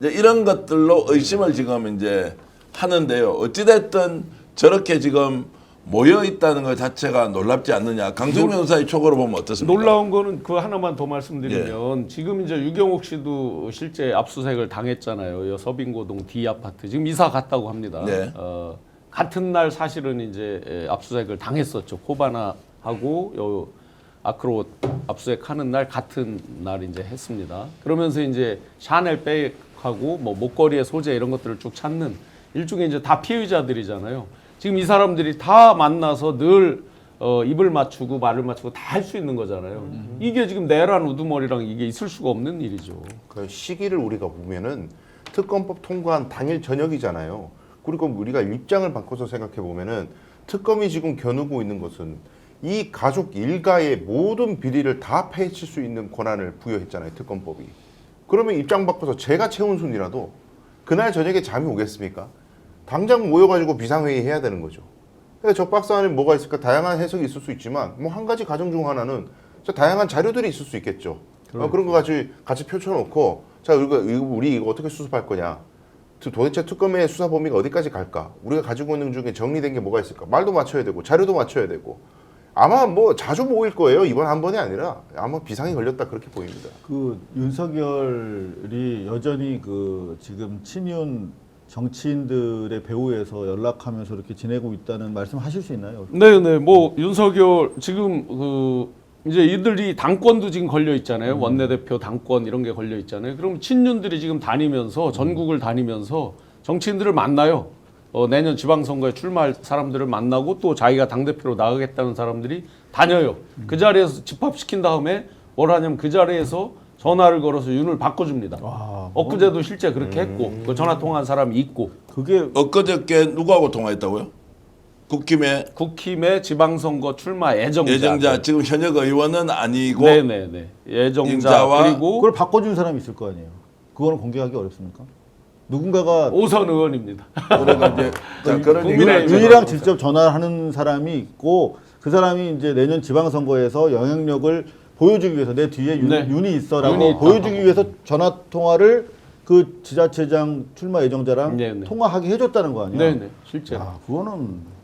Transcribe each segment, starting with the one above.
이제 이런 것들로 의심을 지금 이제 하는데요. 어찌됐든 저렇게 지금 모여 있다는 것 자체가 놀랍지 않느냐. 강승민 변호사의 촉으로 보면 어떻습니까? 놀라운 거는 그 하나만 더 말씀드리면 지금 이제 유경옥 씨도 실제 압수수색을 당했잖아요. 서빙고동 D 아파트 지금 이사 갔다고 합니다. 네. 같은 날 사실은 이제 압수수색을 당했었죠. 코바나하고 요 아크로 압수수색하는 날 같은 날 이제 했습니다. 그러면서 이제 샤넬 백하고 뭐 목걸이의 소재 이런 것들을 쭉 찾는 일종의 이제 다 피의자들이잖아요. 지금 이 사람들이 다 만나서 늘 입을 맞추고 말을 맞추고 다 할 수 있는 거잖아요. 이게 지금 내란 우두머리랑 이게 있을 수가 없는 일이죠. 그 시기를 우리가 보면은 특검법 통과한 당일 저녁이잖아요. 그리고 우리가 입장을 바꿔서 생각해 보면은 특검이 지금 겨누고 있는 것은 이 가족 일가의 모든 비리를 다 파헤칠 수 있는 권한을 부여했잖아요. 특검법이. 그러면 입장 바꿔서 제가 최은순이라도 그날 저녁에 잠이 오겠습니까? 당장 모여가지고 비상회의 해야 되는 거죠. 그러니까 저 박스 안에 뭐가 있을까? 다양한 해석이 있을 수 있지만 뭐 한 가지 가정 중 하나는 다양한 자료들이 있을 수 있겠죠. 그런 거 같이 펼쳐놓고 자 우리 이거 어떻게 수습할 거냐? 도대체 특검의 수사 범위가 어디까지 갈까? 우리가 가지고 있는 중에 정리된 게 뭐가 있을까? 말도 맞춰야 되고 자료도 맞춰야 되고 아마 뭐 자주 모일 거예요. 이번 한 번이 아니라 아마 비상이 걸렸다 그렇게 보입니다. 그 윤석열이 여전히 그 지금 친윤 정치인들의 배후에서 연락하면서 이렇게 지내고 있다는 말씀하실 수 있나요? 네네. 뭐 윤석열 지금 그 이제 이들이 당권도 지금 걸려 있잖아요. 원내대표 당권 이런 게 걸려 있잖아요. 그럼 친윤들이 지금 다니면서 전국을 다니면서 정치인들을 만나요. 내년 지방선거에 출마할 사람들을 만나고 또 자기가 당대표로 나가겠다는 사람들이 다녀요. 그 자리에서 집합시킨 다음에 뭘 하냐면 그 자리에서 전화를 걸어서 윤을 바꿔줍니다. 엊그제도 실제 그렇게 했고 그 전화 통화한 사람이 있고. 그게 엊그저께 누구하고 통화했다고요? 국힘의 지방선거 출마 예정자. 지금 현역 의원은 아니고 네네네. 예정자 인자와 그리고 그걸 바꿔준 사람이 있을 거 아니에요. 그거는 공개하기 어렵습니까? 누군가가 오선 의원입니다. 그러니까 이제 자, 그런 국민의힘 윤이랑 직접 전화하는 사람이 있고 그 사람이 이제 내년 지방선거에서 영향력을 보여주기 위해서 내 뒤에 네. 윤이 있어라고 윤이 있다. 보여주기 위해서 전화 통화를 그 지자체장 출마 예정자랑 네네. 통화하게 해줬다는 거 아니야? 네네. 실제. 그거는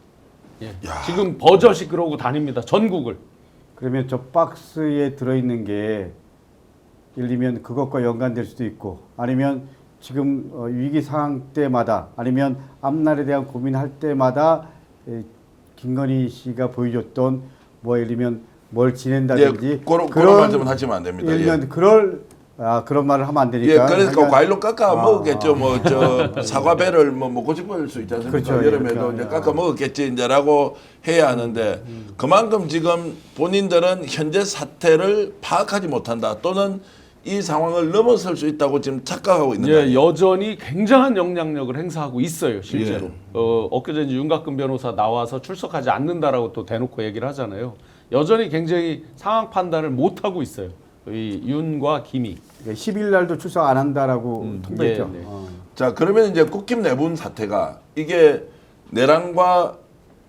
예. 지금 버젓이 그러고 다닙니다. 전국을. 그러면 저 박스에 들어있는 게 예를 들면 그것과 연관될 수도 있고 아니면 지금 위기 상황 때마다 아니면 앞날에 대한 고민할 때마다 김건희 씨가 보여줬던 뭐 예를 들면 뭘 지낸다든지 그런 말씀은 하시면 안 됩니다. 예를 들면 그런 말을 하면 안 되니까. 그래서 과일로 깎아 먹었겠죠. 뭐 저 사과배를 뭐 먹고 싶을 수 있지 않습니까? 그렇죠. 여름에도 이제 깎아 먹었겠지 이제라고 해야 하는데 그만큼 지금 본인들은 현재 사태를 파악하지 못한다 또는 이 상황을 넘어설 수 있다고 지금 착각하고 있는 거예요. 여전히 굉장한 영향력을 행사하고 있어요, 실제로. 예. 엊그제 이제 윤곽근 변호사 나와서 출석하지 않는다라고 또 대놓고 얘기를 하잖아요. 여전히 굉장히 상황 판단을 못 하고 있어요. 이 윤과 김이. 10일 날도 출석 안 한다라고 통보했죠. 네. 자 그러면 이제 국힘 내분 사태가 이게 내란과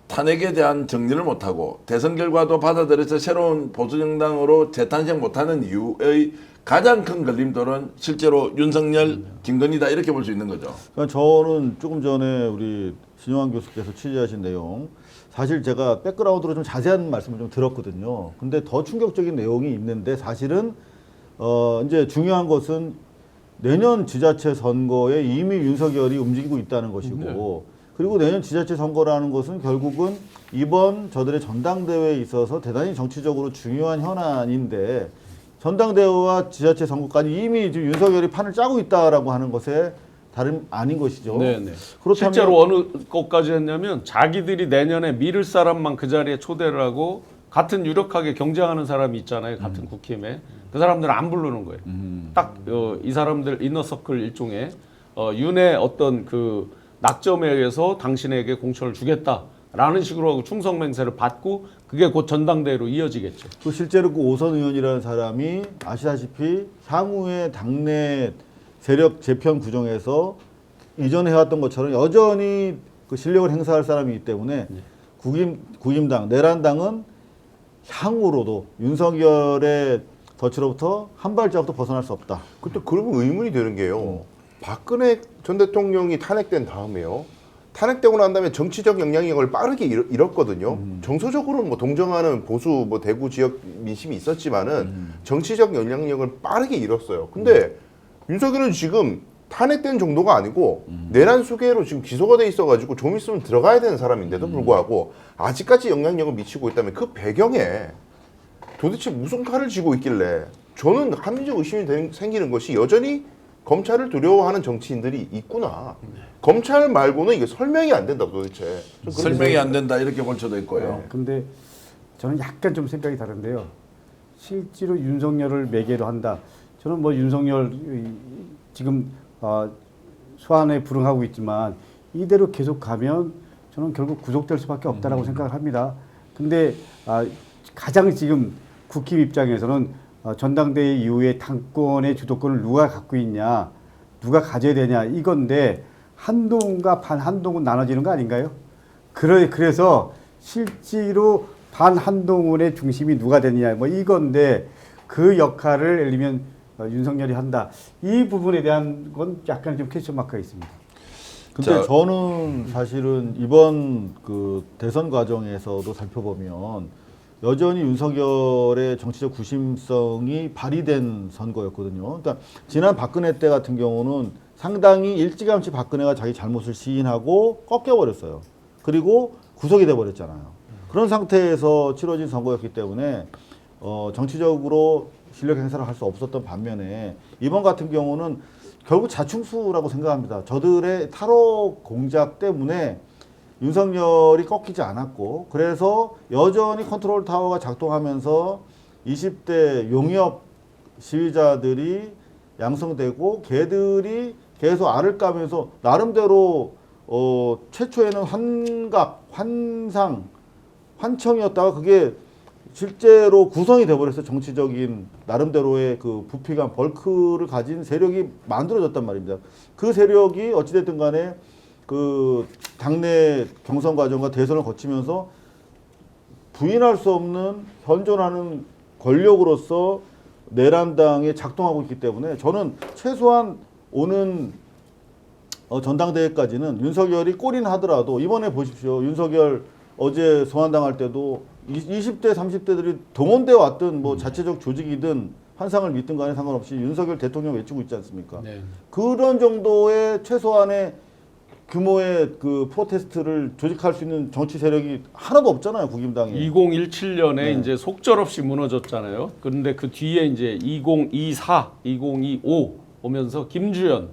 탄핵에 대한 정리를 못하고 대선 결과도 받아들여서 새로운 보수정당으로 재탄생 못하는 이유의 가장 큰 걸림돌은 실제로 윤석열, 김건희다 이렇게 볼 수 있는 거죠. 그러니까 저는 조금 전에 우리 진용환 교수께서 취재하신 내용 사실 제가 백그라운드로 좀 자세한 말씀을 좀 들었거든요. 근데 더 충격적인 내용이 있는데 사실은 이제 중요한 것은 내년 지자체 선거에 이미 윤석열이 움직이고 있다는 것이고 그리고 내년 지자체 선거라는 것은 결국은 이번 저들의 전당대회에 있어서 대단히 정치적으로 중요한 현안인데 전당대회와 지자체 선거까지 이미 지금 윤석열이 판을 짜고 있다라고 하는 것에 다름 아닌 것이죠. 네네. 그렇다면 실제로 어느 것까지 했냐면 자기들이 내년에 밀을 사람만 그 자리에 초대를 하고 같은 유력하게 경쟁하는 사람이 있잖아요. 같은 국힘에. 그 사람들은 안 부르는 거예요. 딱 이 사람들 이너서클 일종의 윤의 어떤 그 낙점에 의해서 당신에게 공천을 주겠다라는 식으로 하고 충성맹세를 받고 그게 곧 전당대회로 이어지겠죠. 또 실제로 그 오선 의원이라는 사람이 아시다시피 향후에 당내 세력 재편 구정에서 이전에 해왔던 것처럼 여전히 그 실력을 행사할 사람이기 때문에 국임당, 내란당은 향후로도 윤석열의 덫으로부터 한 발자국도 벗어날 수 없다. 근데 그러면 의문이 되는 게요. 박근혜 전 대통령이 탄핵된 다음에요. 탄핵되고 난 다음에 정치적 영향력을 빠르게 잃었거든요. 정서적으로는 뭐 동정하는 보수 뭐 대구 지역 민심이 있었지만은 정치적 영향력을 빠르게 잃었어요. 근데 윤석열은 지금 탄핵된 정도가 아니고 내란 수계로 지금 기소가 돼 있어가지고 좀 있으면 들어가야 되는 사람인데도 불구하고 아직까지 영향력을 미치고 있다면 그 배경에 도대체 무슨 칼을 쥐고 있길래 저는 합리적 의심이 생기는 것이 여전히 검찰을 두려워하는 정치인들이 있구나. 검찰 말고는 이게 설명이 안 된다 도대체. 설명이 안 된다 이렇게 볼 수도 있고요. 근데 저는 약간 좀 생각이 다른데요. 실제로 윤석열을 매개로 한다. 저는 뭐 윤석열 지금 소환에 불응하고 있지만 이대로 계속 가면 저는 결국 구속될 수밖에 없다라고 생각을 합니다. 근데 가장 지금 국힘 입장에서는 전당대회 이후에 당권의 주도권을 누가 갖고 있냐, 누가 가져야 되냐 이건데 한동훈과 반한동훈 나눠지는 거 아닌가요? 그래서 실제로 반한동훈의 중심이 누가 되느냐 뭐 이건데 그 역할을 예를 들면 윤석열이 한다. 이 부분에 대한 건 약간 좀 퀘스천 마크가 있습니다. 근데 저는 사실은 이번 그 대선 과정에서도 살펴보면 여전히 윤석열의 정치적 구심성이 발휘된 선거였거든요. 그러니까 지난 박근혜 때 같은 경우는 상당히 일찌감치 박근혜가 자기 잘못을 시인하고 꺾여버렸어요. 그리고 구속이 돼버렸잖아요. 그런 상태에서 치러진 선거였기 때문에 정치적으로 실력 행사를 할 수 없었던 반면에 이번 같은 경우는 결국 자충수라고 생각합니다. 저들의 탈옥 공작 때문에 윤석열이 꺾이지 않았고 그래서 여전히 컨트롤 타워가 작동하면서 20대 용역 시위자들이 양성되고 걔들이 계속 알을 까면서 나름대로 최초에는 환청이었다가 그게 실제로 구성이 돼버렸어요. 정치적인 나름대로의 그 부피감, 벌크를 가진 세력이 만들어졌단 말입니다. 그 세력이 어찌됐든 간에 그 당내 경선 과정과 대선을 거치면서 부인할 수 없는 현존하는 권력으로서 내란당에 작동하고 있기 때문에 저는 최소한 오는 전당대회까지는 윤석열이 꼴인 하더라도 이번에 보십시오. 윤석열 어제 소환당할 때도 20대 30대들이 동원되어 왔든 뭐 자체적 조직이든 환상을 믿든 간에 상관없이 윤석열 대통령 외치고 있지 않습니까? 네. 그런 정도의 최소한의 규모의 그 프로테스트를 조직할 수 있는 정치 세력이 하나도 없잖아요, 국힘당에. 2017년에 네. 이제 속절없이 무너졌잖아요. 그런데 그 뒤에 이제 2024, 2025 오면서 김주연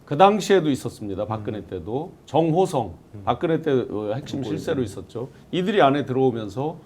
그 당시에도 있었습니다. 박근혜 때도 정호성 박근혜 때 핵심 실세로 있었죠. 이들이 안에 들어오면서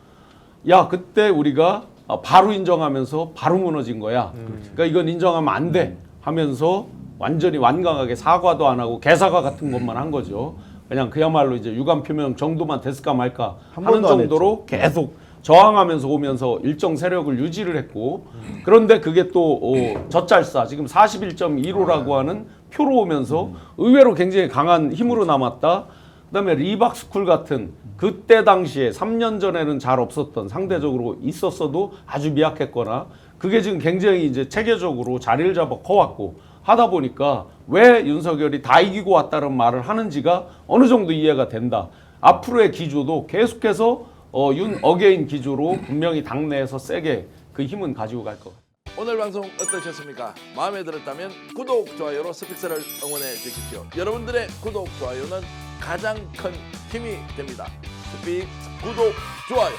야 그때 우리가 바로 인정하면서 바로 무너진 거야. 그러니까 이건 인정하면 안 돼 하면서 완전히 완강하게 사과도 안 하고 개사과 같은 것만 한 거죠. 그냥 그야말로 이제 유감 표명 정도만 됐을까 말까 하는 정도로 계속 저항하면서 오면서 일정 세력을 유지를 했고 그런데 그게 또 젖잘싸 지금 41.15라고 하는 표로 오면서 의외로 굉장히 강한 힘으로 남았다. 그다음에 리박스쿨 같은 그때 당시에 3년 전에는 잘 없었던 상대적으로 있었어도 아주 미약했거나 그게 지금 굉장히 이제 체계적으로 자리를 잡아 커왔고 하다 보니까 왜 윤석열이 다 이기고 왔다는 말을 하는지가 어느 정도 이해가 된다. 앞으로의 기조도 계속해서 윤 어게인 기조로 분명히 당내에서 세게 그 힘은 가지고 갈 것 같아요. 오늘 방송 어떠셨습니까? 마음에 들었다면 구독, 좋아요로 스픽스를 응원해 주십시오. 여러분들의 구독, 좋아요는 가장 큰 힘이 됩니다. 스픽스 구독, 좋아요.